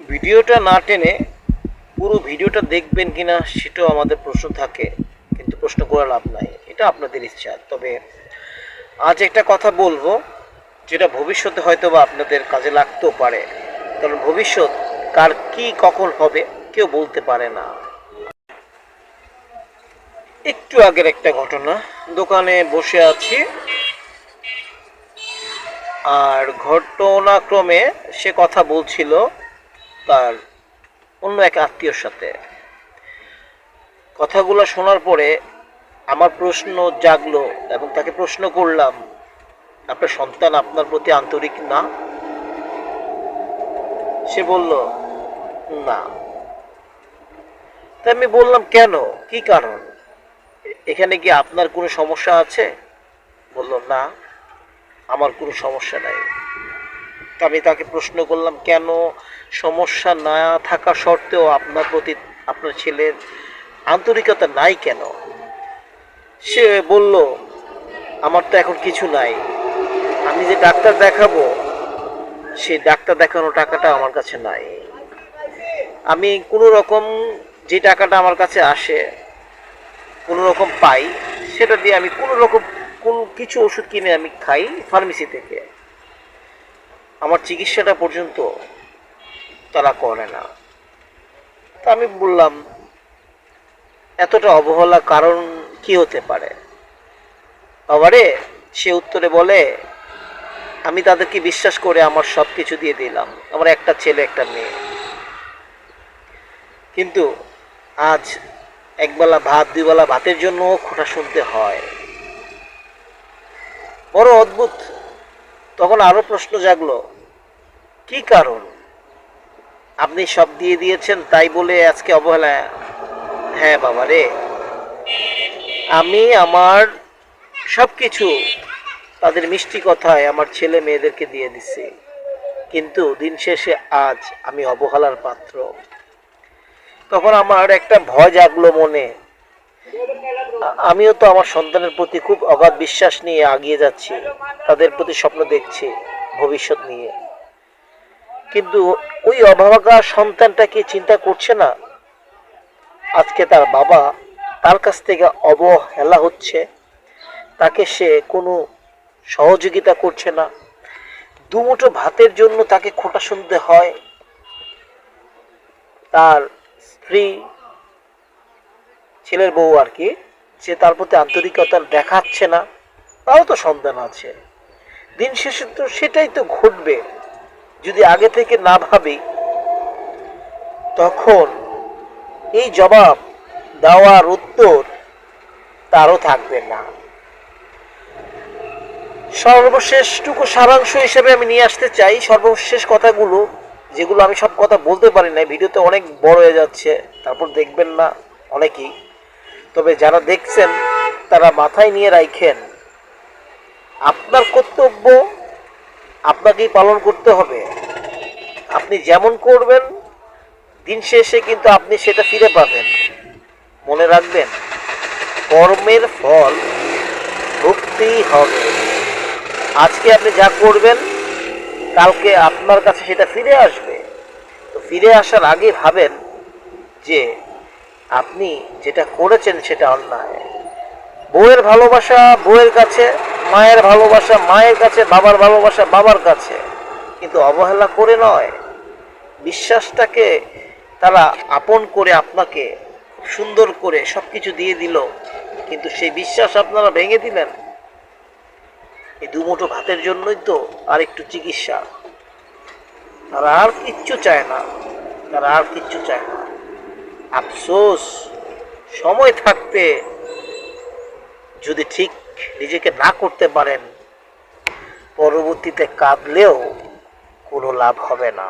ভিডিওটা না টেনে পুরো ভিডিওটা দেখবেন কিনা সেটাও আমাদের প্রশ্ন থাকে, কিন্তু প্রশ্ন করে লাভ নাই, এটা আপনাদের ইচ্ছা। তবে আজ একটা কথা বলবো যেটা ভবিষ্যতে হয়তো বা আপনাদের কাজে লাগতেও পারে, কারণ ভবিষ্যৎ কার কি কখন হবে কেউ বলতে পারে না। একটু আগের একটা ঘটনা, দোকানে বসে আছি আর ঘটনাক্রমে সে কথা বলছিল তার অন্য এক আত্মীয়র সাথে। কথাগুলো শোনার পরে আমার প্রশ্ন জাগলো এবং তাকে প্রশ্ন করলাম, আপনার সন্তান আপনার প্রতি আন্তরিক না? সে বলল না। তাই আমি বললাম কেন, কি কারণ, এখানে কি আপনার কোনো সমস্যা আছে? বলল না, আমার কোনো সমস্যা নাই। তা আমি তাকে প্রশ্ন করলাম, কেন সমস্যা না থাকা সত্ত্বেও আপনার প্রতি আপনার ছেলের আন্তরিকতা নাই কেন? সে বলল, আমার তো এখন কিছু নাই, আমি যে ডাক্তার দেখাবো সেই ডাক্তার দেখানো টাকাটা আমার কাছে নাই। আমি কোনো রকম যে টাকাটা আমার কাছে আসে কোনো রকম পাই, সেটা দিয়ে আমি কোনো রকম কোনো কিছু ওষুধ কিনে আমি খাই ফার্মেসি থেকে, আমার চিকিৎসাটা পর্যন্ত তারা করে না। তা আমি বললাম, এতটা অবহেলা কারণ কি হতে পারে? বাবারে, সে উত্তরে বলে, আমি তাদেরকে বিশ্বাস করে আমার সব কিছু দিয়ে দিলাম, আমার একটা ছেলে একটা মেয়ে, কিন্তু আজ একবেলা ভাত দুইবেলা ভাতের জন্য খোঁটা শুনতে হয়। বড় অদ্ভুত। তখন আরো প্রশ্ন জাগলো, কি কারণ? আপনি সব দিয়ে দিয়েছেন তাই বলে আজকে অবহেলা? হ্যাঁ বাবা রে, আমি আমার সব কিছু তাদের মিষ্টি কথায় আমার ছেলে মেয়েদেরকে দিয়ে দিছি, কিন্তু দিন শেষে আজ আমি অবহেলার পাত্র। তখন আমার একটা ভয় জাগলো মনে, আমিও তো আমার সন্তানের প্রতি খুব অগাধ বিশ্বাস নিয়ে এগিয়ে যাচ্ছি, তাদের প্রতি স্বপ্ন দেখছি ভবিষ্যৎ নিয়ে, কিন্তু ওই অভাগা সন্তানটা কি চিন্তা করছে না আজকে তার বাবা তার কাছ থেকে অবহেলা হচ্ছে, তাকে সে কোনো সহযোগিতা করছে না, দুমুঠো ভাতের জন্য তাকে খোঁটা শুনতে হয়, তার স্ত্রী ছেলের বউ আর কি, যে তার প্রতি আন্তরিকতা দেখাচ্ছে না, তাও তো সন্তান আছে। দিন শেষে তো সেটাই তো ঘটবে। যদি আগে থেকে না ভাবি তখন এই জবাব দেওয়ার উত্তর তারও থাকবে না। সর্বশেষটুকু সারাংশ হিসেবে আমি নিয়ে আসতে চাই সর্বশেষ কথাগুলো, যেগুলো আমি সব কথা বলতে পারি না, ভিডিওতে অনেক বড় হয়ে যাচ্ছে, তারপর দেখবেন না অনেকেই। তবে যারা দেখছেন তারা মাথায় নিয়ে রাখেন, আপনার কর্তব্য আপনাকেই পালন করতে হবে। আপনি যেমন করবেন দিন শেষে কিন্তু আপনি সেটা ফিরে পাবেন। মনে রাখবেন, কর্মের ফল ভুগতেই হবে। আজকে আপনি যা করবেন কালকে আপনার কাছে সেটা ফিরে আসবে। তো ফিরে আসার আগে ভাবেন যে আপনি যেটা করেছেন সেটা অন্যায়। বউয়ের ভালোবাসা বউয়ের কাছে, মায়ের ভালোবাসা মায়ের কাছে, বাবার ভালোবাসা বাবার কাছে, কিন্তু অবহেলা করে নয়। বিশ্বাসটাকে তারা আপন করে আপনাকে সুন্দর করে সবকিছু দিয়ে দিল, কিন্তু সেই বিশ্বাস আপনারা ভেঙে দিলেন এই দুমুঠো ভাতের জন্যই তো। আর একটু চিকিৎসা, তারা আর কিচ্ছু চায় না, তারা আর কিচ্ছু চায় না। আফসোস, সময় থাকতে যদি ঠিক নিজেকে না করতে পারেন, পরবর্তীতে কাঁদলেও কোনো লাভ হবে না।